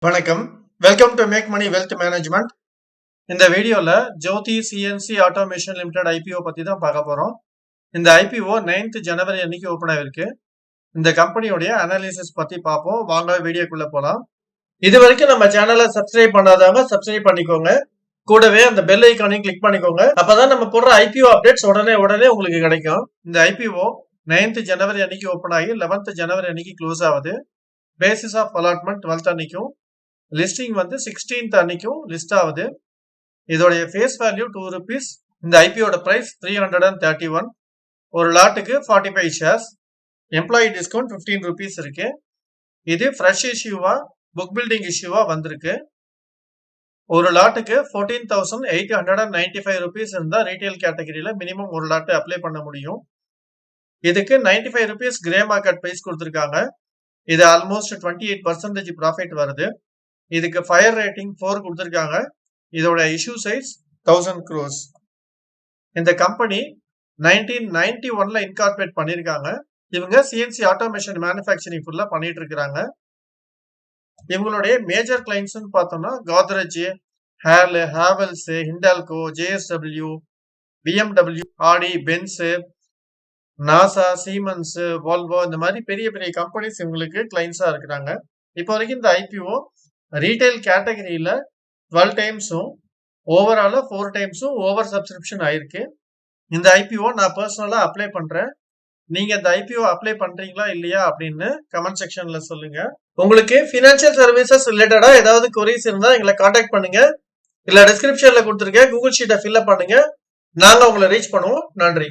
வணக்கம். Welcome to make money wealth management. இந்த வீடியோல Jyoti CNC automation limited IPO பத்தி தான் பார்க்க போறோம். இந்த ஐபிஓ 9th ஜனவரி அன்னைக்கு ஓபன் ஆயிருக்கு. இந்த கம்பெனியோடைய அனாலிசிஸ் பத்தி பார்ப்போம். வாங்க வீடியோக்குள்ள போலாம். இது வரைக்கும் நம்ம சேனலை சப்ஸ்கிரைப் பண்ணாதவங்க சப்ஸ்கிரைப் பண்ணிக்கோங்க. கூடவே அந்த பெல் ஐக்கானையும் கிளிக் பண்ணிக்கோங்க. அப்பதான் நம்ம போடுற ஐபிஓ அப்டேட்ஸ் உடனே உங்களுக்கு கிடைக்கும். இந்த ஐபிஓ 9th ஜனவரி அன்னைக்கு ஓபன் ஆகி 11th ஜனவரி அன்னைக்கு க்ளோஸ் ஆகுது. பேசிஸ் ஆஃப் அலாட்மெண்ட் 12th அன்னைக்கும், லிஸ்டிங் வந்து 16th அன்னைக்கும் லிஸ்ட் ஆகுது. இதோடைய ஃபேஸ் வேல்யூ 2 rupees. இந்த ஐபிஓட பிரைஸ் 331. ஒரு லாட்டுக்கு 45 ஷேர்ஸ். எம்ப்ளாயி டிஸ்கவுண்ட் 15 rupees இருக்கு. இது ஃப்ரெஷ் இஷ்யூவா புக் பில்டிங் இஷ்யூவா வந்திருக்கு. ஒரு லாட்டுக்கு 14,895 rupees இருந்தா ரீட்டைல் கேட்டகரியில மினிமம் ஒரு லாட் அப்ளை பண்ண முடியும். இதுக்கு 95 rupees கிரே மார்க்கெட் பிரைஸ் கொடுத்திருக்காங்க. இது ஆல்மோஸ்ட் 28% ப்ராஃபிட் வருது. இதுக்கு ஃபயர் ரேட்டிங் 4 கொடுத்திருக்காங்க. இதோட இஷ்யூ சைஸ் 1000 crores. இந்த கம்பெனி 1991ல இன்கார்பரேட் பண்ணிருக்காங்க. இவங்க சிஎன்சி ஆட்டோமேஷன் மேனுஃபேக்சரிங் ஃபுல்லா பண்ணிட்டு இருக்காங்க. இவங்களுடைய மேஜர் கிளைண்ட்ஸ் பார்த்தோம்னா கோத்ரெஜ், ஹேவல்ஸ், ஹிண்டால்கோ, ஜேஎஸ்டபிள்யூ, பிஎம்டபிள்யூ, ஆடி, பென்ஸ், நாசா, சீமன்ஸ், வால்வோ இந்த மாதிரி பெரிய பெரிய கம்பெனிஸ் இவங்களுக்கு கிளைண்ட்ஸா இருக்கிறாங்க. இப்போ வரைக்கும் இந்த ஐபிஓ ரீட்டைல் கேட்டகரியில 12 டைம்ஸும் ஓவரால 4 டைம்ஸும் ஓவர் சப்ஸ்கிரிப்ஷன் ஆயிருக்கு. இந்த ஐபிஓ நான் பர்சனலா அப்ளை பண்றேன். நீங்க இந்த ஐபிஓ அப்ளை பண்றீங்களா இல்லையா அப்படின்னு கமெண்ட் செக்ஷன்ல சொல்லுங்க. உங்களுக்கு பினான்சியல் சர்வீசஸ் ரிலேட்டடா ஏதாவது queries இருந்தா எங்களை காண்டாக்ட் பண்ணுங்க. இல்ல டிஸ்கிரிப்ஷன்ல கொடுத்துருக்கேன் கூகுள் ஷீட்டை ஃபில் அப் பண்ணுங்க. நாங்க உங்களை ரீச் பண்ணுவோம். நன்றி.